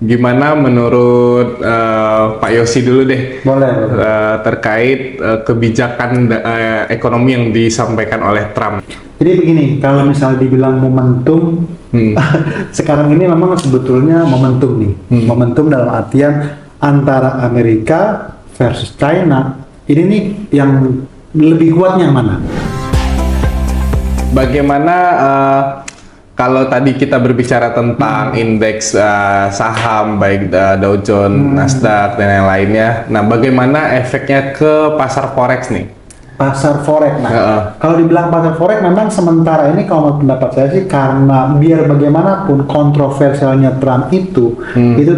gimana menurut Pak Yosi dulu deh Boleh. terkait kebijakan ekonomi yang disampaikan oleh Trump. Jadi begini, kalau misalnya dibilang momentum, sekarang ini memang sebetulnya momentum nih. Momentum dalam artian antara Amerika versus China. Ini nih yang lebih kuatnya yang mana? Bagaimana kalau tadi kita berbicara tentang indeks saham baik Dow Jones, Nasdaq dan yang lainnya. Nah, bagaimana efeknya ke pasar forex nih? Pasar forex. Nah, kalau dibilang pasar forex memang sementara ini kalau menurut pendapat saya sih karena biar bagaimanapun kontroversialnya Trump itu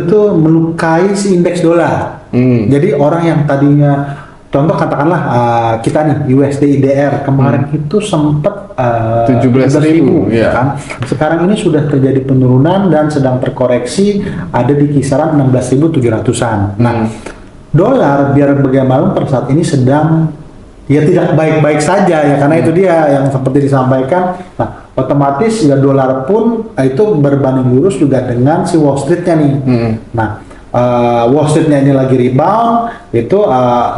tuh melukai si indeks dolar. Jadi orang yang tadinya contoh katakanlah kita nih USD IDR kemarin itu sempat 17.000 ya kan. Sekarang ini sudah terjadi penurunan dan sedang terkoreksi ada di kisaran 16.700-an. Nah, dolar biar bagaimanapun per saat ini sedang ya tidak baik-baik saja ya karena itu dia yang seperti disampaikan. Nah, otomatis ya dolar pun itu berbanding lurus juga dengan si Wall Street-nya nih. Nah, Wall Street-nya ini lagi rebound, itu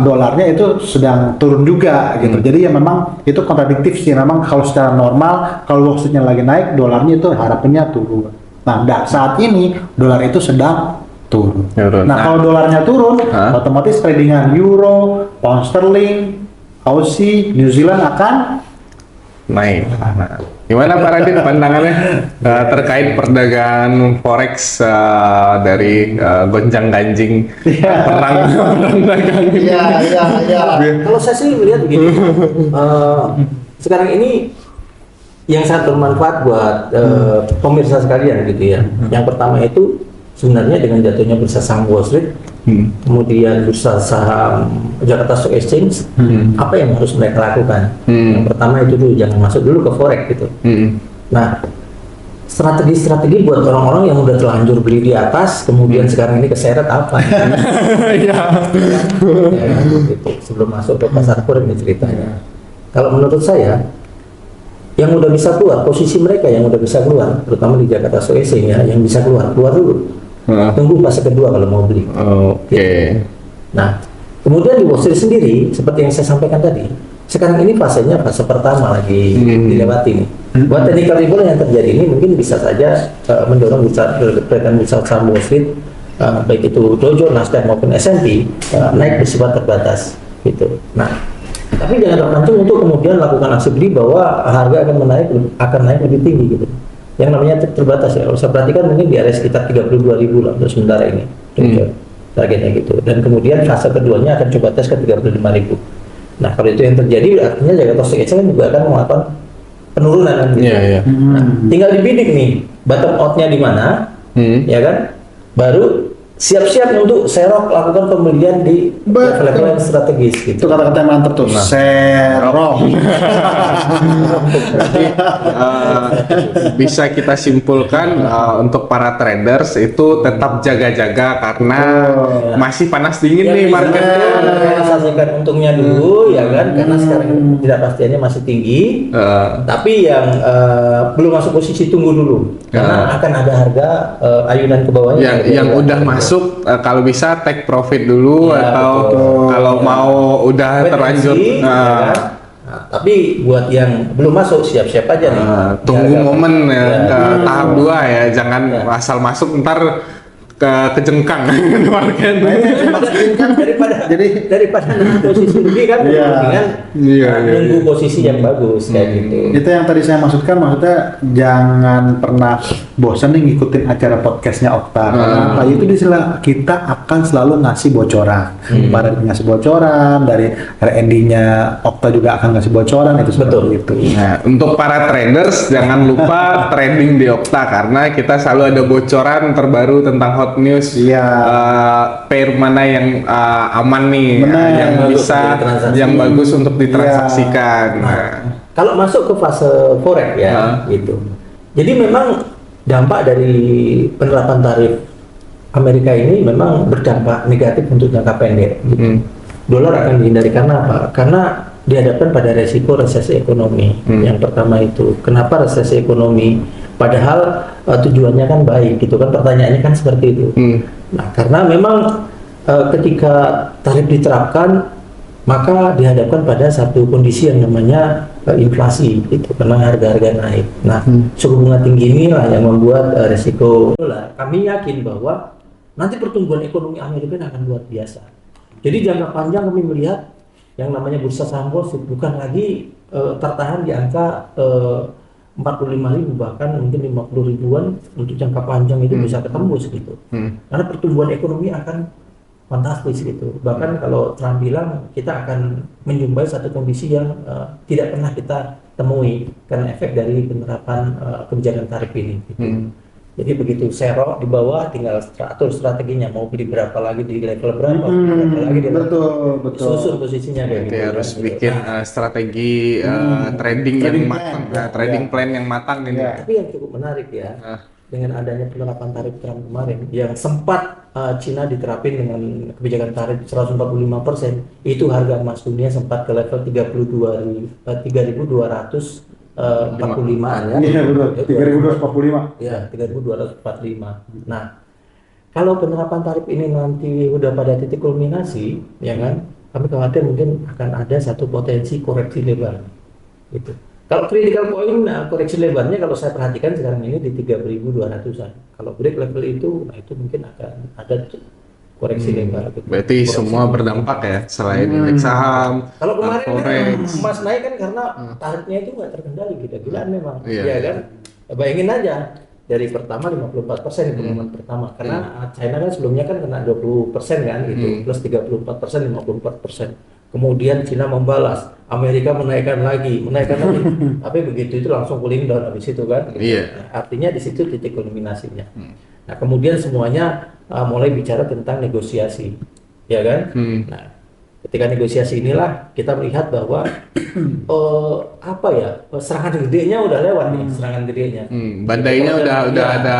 dolarnya itu sedang turun juga gitu. Jadi ya memang itu kontradiktif sih. Memang kalau secara normal kalau Wall Street-nya lagi naik, dolarnya itu harapannya turun. Nah, saat ini dolar itu sedang turun. Nah, kalau dolarnya turun, otomatis tradingan euro, pound sterling, Aussie, New Zealand akan naik. Nah, gimana Pak Radit pandangannya terkait perdagangan forex dari gonjang-ganjing perang dagang ini? Iya. Kalau saya sih melihat begini, sekarang ini yang sangat bermanfaat buat pemirsa sekalian gitu ya. Yang pertama itu sebenarnya dengan jatuhnya bursa saham Wall Street, kemudian bursa saham Jakarta Stock Exchange, apa yang harus mereka lakukan? Yang pertama itu dulu jangan masuk dulu ke forex gitu. Nah, strategi buat orang-orang yang udah terlanjur beli di atas, kemudian sekarang ini keseret apa? Ya, gitu. Sebelum masuk ke pasar forex ini ceritanya. Kalau menurut saya, yang udah bisa keluar, posisi mereka yang udah bisa keluar, terutama di Jakarta Stock Exchange ya, yang bisa keluar dulu. Tunggu fase kedua kalau mau beli. Oke. Nah, kemudian di Wall Street sendiri, seperti yang saya sampaikan tadi, sekarang ini fasenya fase pertama lagi dilewati nih. Buat technical rebound yang terjadi ini mungkin bisa saja mendorong bursa saham Wall Street, baik itu Dow Jones, Nasdaq maupun S&P naik bersifat terbatas, gitu. Nah, tapi jangan terpancing untuk kemudian lakukan aksi beli bahwa harga akan naik lebih tinggi gitu. Yang namanya terbatas ya. Kalau saya perhatikan mungkin di area sekitar 32.000 lah untuk sementara ini. Targetnya gitu. Dan kemudian fase keduanya akan coba tes ke 35.000. Nah, kalau itu yang terjadi artinya Jakarta Stock Exchange juga akan melakukan penurunan kan gitu. Nah, tinggal dibidik nih bottom out-nya di mana, ya kan? Baru siap-siap untuk serok lakukan pembelian di level yang strategis gitu. Itu kata-kata yang mantap tuh. Serok. Berarti bisa kita simpulkan untuk para traders itu tetap jaga-jaga karena masih panas dingin nih marketnya. Realisasikan untungnya dulu ya kan, karena sekarang tidak pastiannya masih tinggi. Tapi yang belum masuk posisi tunggu dulu karena akan ada harga ayunan ke bawahnya yang udah masuk kalau bisa take profit dulu ya, atau kalau mau udah terlanjur ya kan? Nah, tapi buat yang belum masuk siap-siap aja nih. Tunggu momen ya, ke tahap 2 ya, jangan asal masuk ntar kejengkang market. Daripada posisi lebih kan, mendingan nunggu posisi yang bagus kayak gitu. Itu yang tadi saya maksudkan, maksudnya jangan pernah bosan nih ngikutin acara podcastnya Okta. Karena itu kita akan selalu ngasih bocoran. Pada ngasih bocoran dari R&D-nya Okta juga akan ngasih bocoran itu seperti itu. Nah, untuk para traders jangan lupa trading di Okta karena kita selalu ada bocoran terbaru tentang hot news, pair mana yang aman nih, yang bisa, yang bagus untuk ditransaksikan. Kalau masuk ke fase forex ya, gitu. Jadi memang dampak dari penerapan tarif Amerika ini memang berdampak negatif untuk jangka pendek. Gitu. Dolar akan dihindari karena apa? Karena dihadapkan pada resiko resesi ekonomi. Yang pertama itu, kenapa resesi ekonomi Padahal tujuannya kan baik gitu kan, pertanyaannya kan seperti itu. Nah, karena memang ketika tarif diterapkan maka dihadapkan pada satu kondisi yang namanya inflasi itu, karena harga-harga naik. Nah, suku bunga tinggi inilah yang membuat resiko dolar. Kami yakin bahwa nanti pertumbuhan ekonomi Amerika akan luar biasa. Jadi jangka panjang kami melihat yang namanya bursa saham Wall Street bukan lagi tertahan di angka 45.000, bahkan mungkin 50 ribuan untuk jangka panjang itu bisa ketembus gitu. Karena pertumbuhan ekonomi akan fantastis gitu. Bahkan kalau Trump bilang kita akan menjumpai satu kondisi yang tidak pernah kita temui karena efek dari penerapan kebijakan tarif ini. Gitu. Jadi begitu serok di bawah, tinggal atur strateginya mau beli berapa lagi di level berapa, berapa lagi di betul. susun posisinya kayak gitu. Harus bikin strategi trading yang matang, trading plan yang matang ini. Tapi yang cukup menarik ya, dengan adanya penerapan tarif Trump kemarin yang sempat Cina diterapin dengan kebijakan tarif 145%, itu harga emas dunia sempat ke level 3.245-an ya. Iya betul, 3.245. Ya, 3.245. Nah, kalau penerapan tarif ini nanti udah pada titik kulminasi, ya kan, kami khawatir mungkin akan ada satu potensi koreksi lebar. Gitu. Kalau critical point, koreksi lebarnya kalau saya perhatikan sekarang ini di 3.200-an. Kalau break level itu, nah itu mungkin akan ada koreksi lebar. Gitu. Berarti koreksi semua berdampak ya, selain indeks saham. Kalau kemarin kan emas naik kan karena tarifnya itu nggak terkendali, gila-gilaan memang. Iya kan? Bayangin aja, dari pertama 54% pengumuman pertama. Karena China kan sebelumnya kan kena 20% kan gitu, plus 34%, 54%. Kemudian Cina membalas, Amerika menaikkan lagi. Tapi begitu itu langsung cooling down habis itu kan. Gitu. Nah, artinya di situ titik kulminasinya. Nah, kemudian semuanya mulai bicara tentang negosiasi, ya kan? Nah, ketika negosiasi inilah kita melihat bahwa serangan gedenya udah lewat nih, serangan gedenya. Badainya udah ada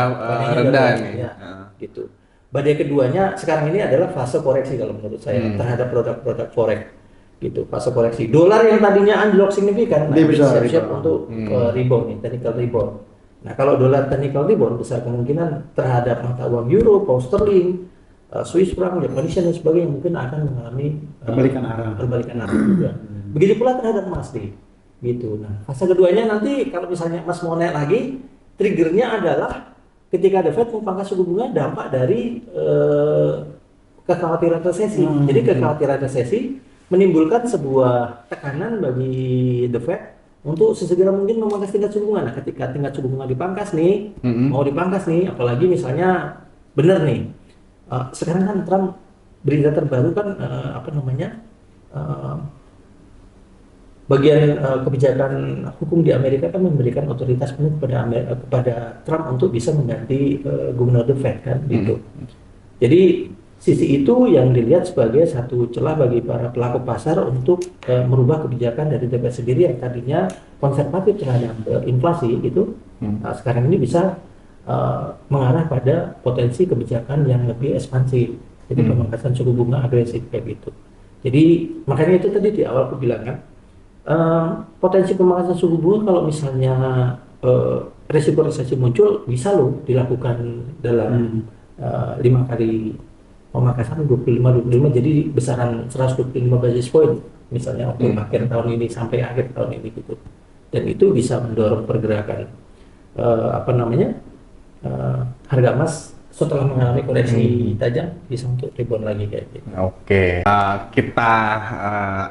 reda nih. Ya, gitu. Badai keduanya sekarang ini adalah fase koreksi kalau menurut saya terhadap produk-produk forex. Gitu, fase koreksi. Dolar yang tadinya anjlok signifikan, nah bisa siap-siap untuk rebound nih, technical rebound. Nah, kalau dolar technical rebound besar kemungkinan terhadap mata uang euro, pound sterling, Swiss franc, Japanese yen dan sebagainya mungkin akan mengalami perbalikan arah juga. Begitu pula terhadap emas nih. Gitu. Nah, fase keduanya nanti kalau misalnya emas mau naik lagi, triggernya adalah ketika The Fed memangkas suku bunga, dampak dari kekhawatiran resesi. Jadi kekhawatiran resesi menimbulkan sebuah tekanan bagi The Fed untuk sesegera mungkin memangkas tingkat suku bunga. Nah, ketika tingkat suku bunga dipangkas nih, mau dipangkas nih, apalagi misalnya benar nih, sekarang kan Trump berita terbaru kan bagian kebijakan hukum di Amerika kan memberikan otoritas penuh kepada Trump untuk bisa mengganti gubernur The Fed kan gitu. Jadi sisi itu yang dilihat sebagai satu celah bagi para pelaku pasar untuk merubah kebijakan dari The Fed sendiri yang tadinya konservatif terhadap inflasi gitu. Sekarang ini bisa mengarah pada potensi kebijakan yang lebih ekspansif. Jadi pemangkasan suku bunga agresif kayak gitu. Jadi makanya itu tadi di awal aku bilang kan, potensi pemangkasan suku bunga kalau misalnya resiko resesi muncul bisa loh dilakukan dalam 5 kali pemangkasan 25 jadi besaran 125 basis point misalnya untuk akhir tahun ini sampai akhir tahun ini gitu. Dan itu bisa mendorong pergerakan harga emas setelah mengalami koreksi tajam bisa untuk rebound lagi kayak gitu. Oke, kita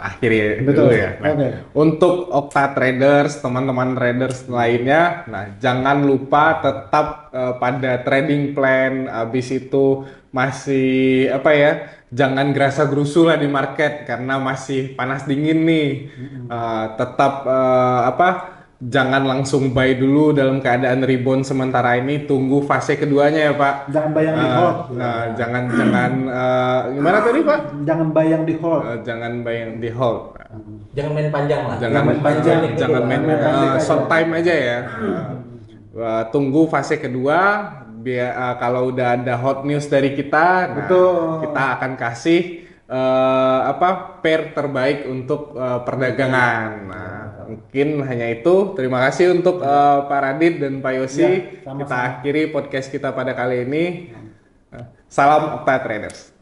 akhiri dulu ya. Nah, untuk Okta Traders, teman-teman traders lainnya, nah jangan lupa tetap pada trading plan. Habis itu masih jangan gerasa gerusu lah di market karena masih panas dingin nih. Tetap jangan langsung buy dulu dalam keadaan rebound sementara ini, tunggu fase keduanya ya Pak. Jangan bayang di hold. Jangan gimana tadi Pak? Jangan bayang di hold. Jangan bayang di hold. Jangan main panjang lah. Jangan main panjang. Jangan main short time aja ya. Tunggu fase kedua. Biar kalau udah ada hot news dari kita, kita akan kasih pair terbaik untuk perdagangan. Nah, Mungkin hanya itu. Terima kasih untuk Pak Radit dan Pak Yosi. Ya, sama-sama. Kita akhiri podcast kita pada kali ini. Salam Okta Traders.